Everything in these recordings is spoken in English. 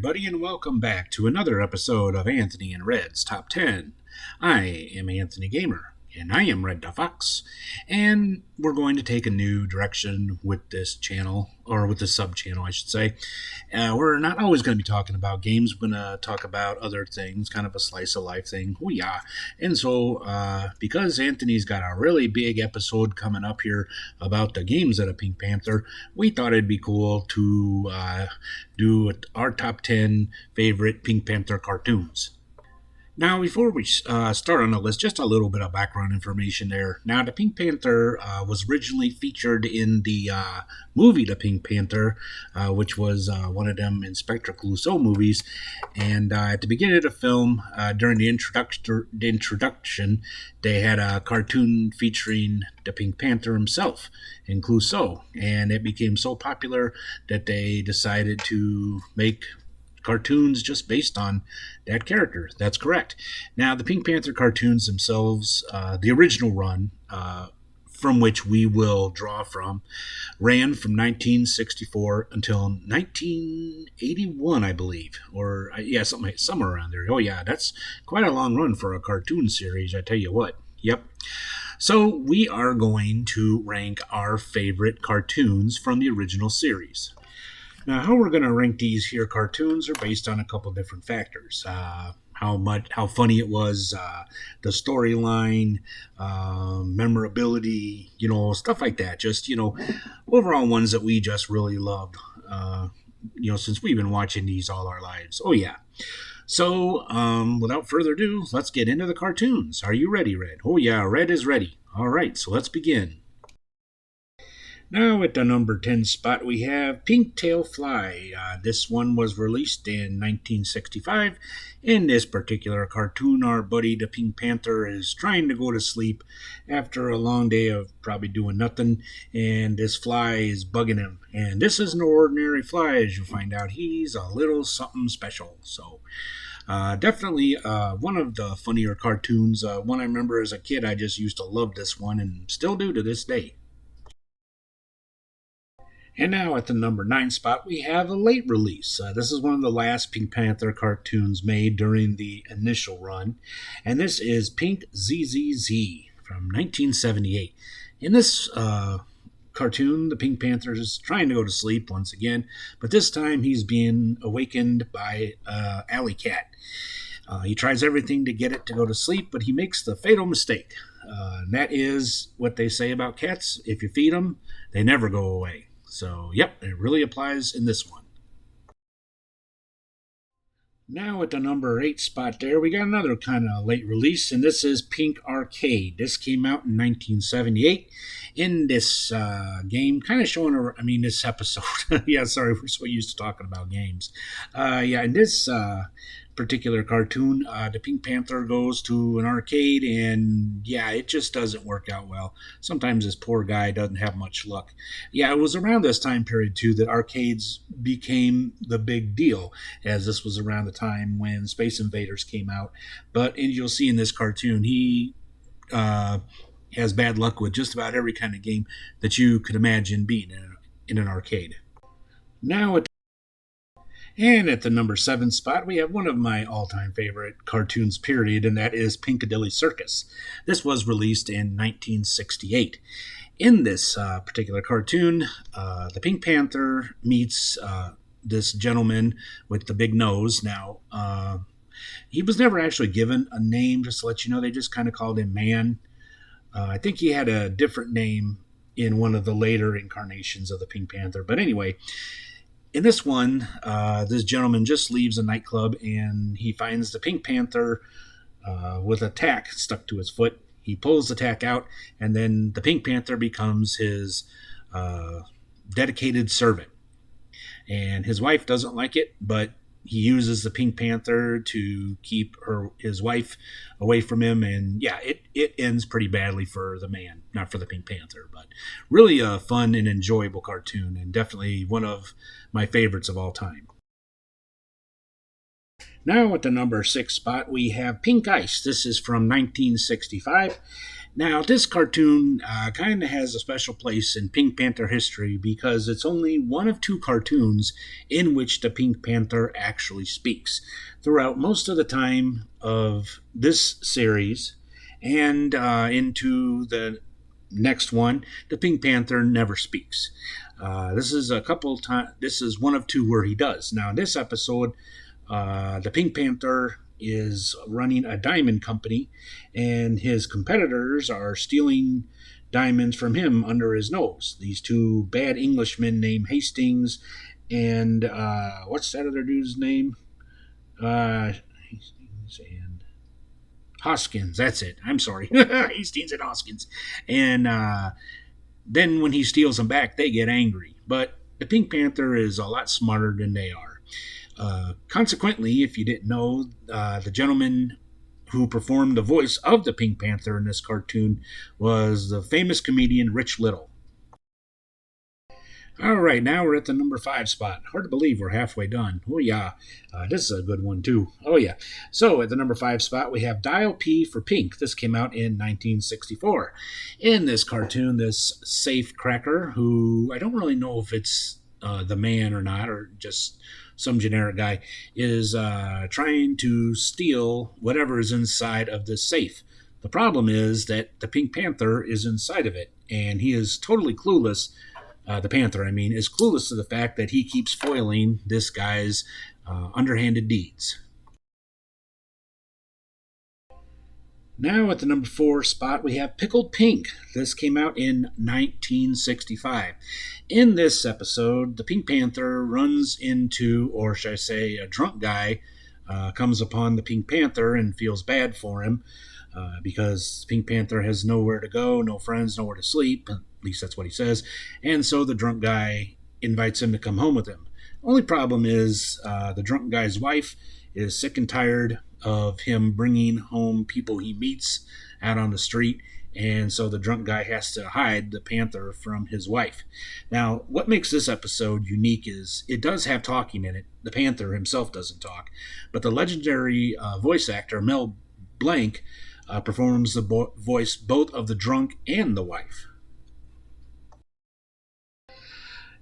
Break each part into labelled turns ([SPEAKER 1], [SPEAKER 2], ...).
[SPEAKER 1] everybody, and welcome back to another episode of Anthony and Red's Top 10. I am Anthony Gamer, and I am Red the Fox, and we're going to take a new direction with this channel, or with this sub-channel, I should say. We're not always going to be talking about games. We're going to talk about other things, kind of a slice-of-life thing. Oh, yeah. And so, because Anthony's got a really big episode coming up here about the games of the Pink Panther, we thought it'd be cool to do our top 10 favorite Pink Panther cartoons. Now, before we start on the list, just a little bit of background information there. Now, the Pink Panther was originally featured in the movie The Pink Panther, which was one of them Inspector Clouseau movies. And at the beginning of the film, during the introduction, they had a cartoon featuring the Pink Panther himself in Clouseau. And it became so popular that they decided to make cartoons just based on that character. That's correct. Now, the Pink Panther cartoons themselves, the original run, from which we will draw from, ran from 1964 until 1981, I believe, or yeah, somewhere around there. Oh yeah, that's quite a long run for a cartoon series, I tell you what. Yep. So we are going to rank our favorite cartoons from the original series. Now, how we're going to rank these here cartoons are based on a couple different factors. How funny it was, the storyline, memorability, stuff like that. Just, overall ones that we just really loved, since we've been watching these all our lives. Oh, yeah. So, without further ado, let's get into the cartoons. Are you ready, Red? Oh, yeah, Red is ready. All right, so let's begin. Now at the number 10 spot we have Pink Tail Fly. This one was released in 1965. In this particular cartoon, our buddy the Pink Panther is trying to go to sleep after a long day of probably doing nothing, and this fly is bugging him. And this isn't an ordinary fly, as you'll find out. He's a little something special. So definitely one of the funnier cartoons. One I remember as a kid, I just used to love this one and still do to this day. And now at the number 9 spot, we have a late release. This is one of the last Pink Panther cartoons made during the initial run. And this is Pink ZZZ from 1978. In this cartoon, the Pink Panther is trying to go to sleep once again, but this time he's being awakened by Alley Cat. He tries everything to get it to go to sleep, but he makes the fatal mistake. And that is what they say about cats. If you feed them, they never go away. So, yep, it really applies in this one. Now at the number 8 spot there, we got another kind of late release, and this is Pink Arcade. This came out in 1978. In this game, kind of showing, this episode. Yeah, sorry, we're so used to talking about games. In this particular cartoon, the Pink Panther goes to an arcade, and yeah, it just doesn't work out well. Sometimes this poor guy doesn't have much luck. Yeah, it was around this time period too that arcades became the big deal, as this was around the time when Space Invaders came out. But you'll see in this cartoon, he has bad luck with just about every kind of game that you could imagine being in an arcade. Now And at the number 7 spot, we have one of my all-time favorite cartoons, period, and that is Pinkadilly Circus. This was released in 1968. In this particular cartoon, the Pink Panther meets this gentleman with the big nose. Now, he was never actually given a name, just to let you know. They just kind of called him Man. I think he had a different name in one of the later incarnations of the Pink Panther. But anyway, in this one, this gentleman just leaves a nightclub and he finds the Pink Panther with a tack stuck to his foot. He pulls the tack out, and then the Pink Panther becomes his dedicated servant. And his wife doesn't like it, but he uses the Pink Panther to keep his wife away from him. And yeah, it ends pretty badly for the man, not for the Pink Panther. But really a fun and enjoyable cartoon, and definitely one of my favorites of all time. Now at the number 6 spot, we have Pink Ice. This is from 1965. Now, this cartoon kind of has a special place in Pink Panther history because it's only one of two cartoons in which the Pink Panther actually speaks. Throughout most of the time of this series and into the next one, the Pink Panther never speaks. This is a couple times. This is one of two where he does. Now, in this episode, the Pink Panther is running a diamond company, and his competitors are stealing diamonds from him under his nose. These two bad Englishmen named Hastings and what's that other dude's name? Hastings and Hoskins. That's it. I'm sorry, Hastings and Hoskins. And then when he steals them back, they get angry. But the Pink Panther is a lot smarter than they are. Consequently, if you didn't know, the gentleman who performed the voice of the Pink Panther in this cartoon was the famous comedian Rich Little. All right, now we're at the number 5 spot. Hard to believe we're halfway done. Oh, yeah. This is a good one, too. Oh, yeah. So, at the number 5 spot, we have Dial P for Pink. This came out in 1964. In this cartoon, this safe cracker, who I don't really know if it's the man or not, or just some generic guy, is trying to steal whatever is inside of this safe. The problem is that the Pink Panther is inside of it, and he is totally clueless. The Panther, is clueless to the fact that he keeps foiling this guy's underhanded deeds. Now at the number 4 spot, we have Pickled Pink. This came out in 1965. In this episode, the Pink Panther runs into, or should I say, a drunk guy comes upon the Pink Panther and feels bad for him because Pink Panther has nowhere to go, no friends, nowhere to sleep. At least that's what he says. And so the drunk guy invites him to come home with him. Only problem is the drunk guy's wife is sick and tired of him bringing home people he meets out on the street, and so the drunk guy has to hide the panther from his wife. Now, what makes this episode unique is it does have talking in it. The panther himself doesn't talk, but the legendary voice actor Mel Blanc performs the voice both of the drunk and the wife.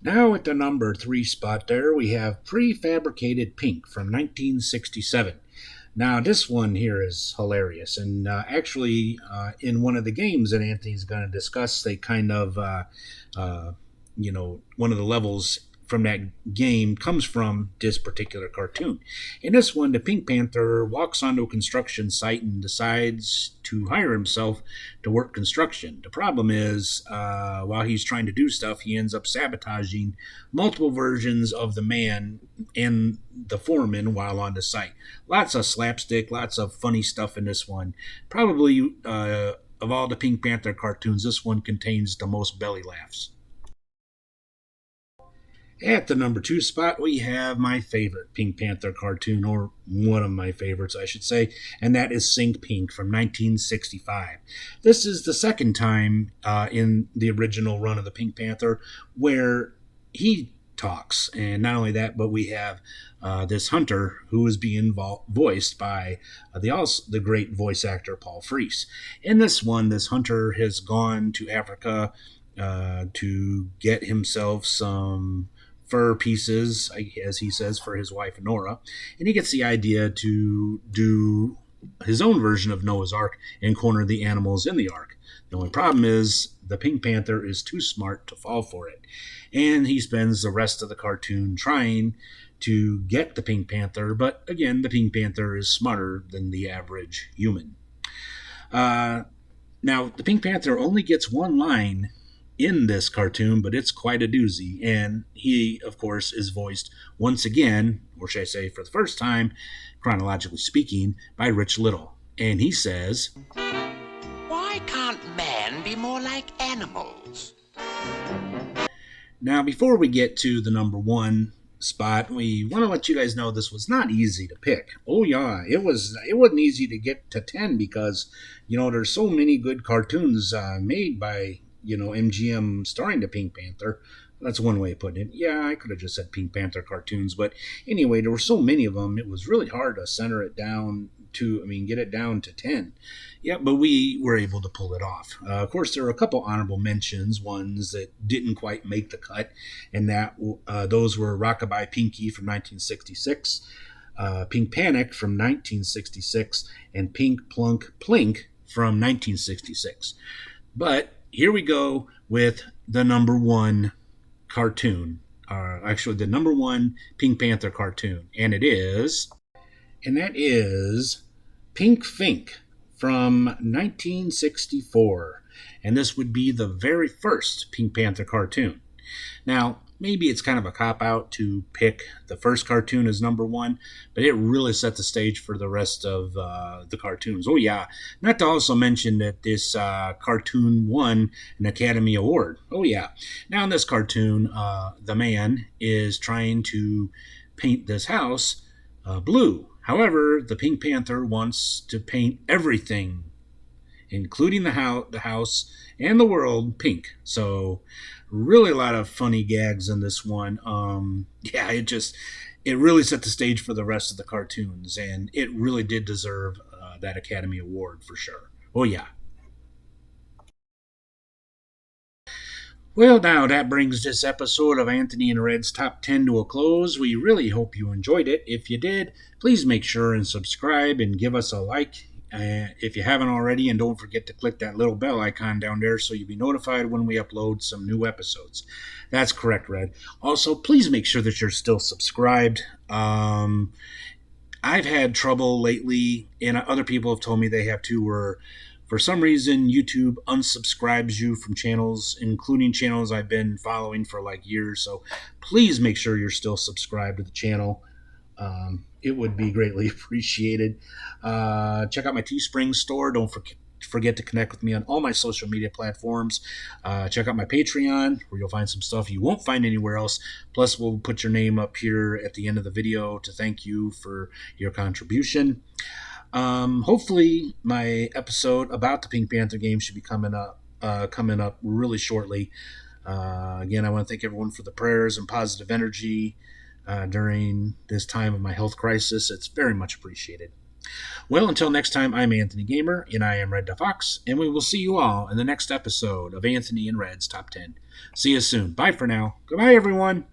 [SPEAKER 1] Now at the number 3 spot there, we have Prefabricated Pink from 1967. Now, this one here is hilarious, and actually, in one of the games that Anthony's going to discuss, they kind of, one of the levels from that game comes from this particular cartoon. In this one, the Pink Panther walks onto a construction site and decides to hire himself to work construction. The problem is, while he's trying to do stuff, he ends up sabotaging multiple versions of the man and the foreman while on the site. Lots of slapstick, lots of funny stuff in this one. Probably, of all the Pink Panther cartoons, this one contains the most belly laughs. At the number 2 spot, we have my favorite Pink Panther cartoon, or one of my favorites, I should say, and that is Sink Pink from 1965. This is the second time in the original run of the Pink Panther where he talks. And not only that, but we have this hunter who is being voiced by the great voice actor Paul Frees. In this one, this hunter has gone to Africa to get himself some fur pieces, as he says, for his wife Nora, and he gets the idea to do his own version of Noah's Ark and corner the animals in the Ark. The only problem is the Pink Panther is too smart to fall for it, and he spends the rest of the cartoon trying to get the Pink Panther, but again, the Pink Panther is smarter than the average human. Now, the Pink Panther only gets one line in this cartoon, but it's quite a doozy. And he, of course, is voiced once again, or should I say for the first time, chronologically speaking, by Rich Little. And he says,
[SPEAKER 2] "Why can't man be more like animals?"
[SPEAKER 1] Now, before we get to the number 1 spot, we want to let you guys know this was not easy to pick. Oh yeah, it wasn't easy to get to 10 because, there's so many good cartoons made by MGM starring the Pink Panther. That's one way of putting it. Yeah, I could have just said Pink Panther cartoons, but anyway, there were so many of them, it was really hard to center it down get it down to 10. Yeah, but we were able to pull it off. Of course, there are a couple honorable mentions, ones that didn't quite make the cut, and those were Rockabye Pinky from 1966, Pink Panic from 1966, and Pink Plunk Plink from 1966. But here we go with the number one cartoon. Actually, the number one Pink Panther cartoon, and that is Pink Fink from 1964. And this would be the very first Pink Panther cartoon. Now, maybe it's kind of a cop-out to pick the first cartoon as number one, but it really set the stage for the rest of the cartoons. Oh, yeah. Not to also mention that this cartoon won an Academy Award. Oh, yeah. Now, in this cartoon, the man is trying to paint this house blue. However, the Pink Panther wants to paint everything, including the house and the world, pink. So, really a lot of funny gags in this one. It really set the stage for the rest of the cartoons, and it really did deserve that Academy Award for sure. Oh, yeah. Well, now that brings this episode of Anthony and Red's Top 10 to a close. We really hope you enjoyed it. If you did, please make sure and subscribe and give us a like if you haven't already, and don't forget to click that little bell icon down there so you'll be notified when we upload some new episodes. That's correct, Red. Also, please make sure that you're still subscribed. I've had trouble lately, and other people have told me they have too, where for some reason, YouTube unsubscribes you from channels, including channels I've been following for like years. So please make sure you're still subscribed to the channel. It would be greatly appreciated. Check out my Teespring store. Don't forget to connect with me on all my social media platforms. Check out my Patreon, where you'll find some stuff you won't find anywhere else. Plus, we'll put your name up here at the end of the video to thank you for your contribution. Hopefully my episode about the Pink Panther game should be coming up really shortly. Again, I want to thank everyone for the prayers and positive energy during this time of my health crisis. It's very much appreciated. Well, until next time, I'm Anthony Gamer, and I am Red the Fox, and we will see you all in the next episode of Anthony and Red's Top 10. See you soon. Bye for now. Goodbye, everyone.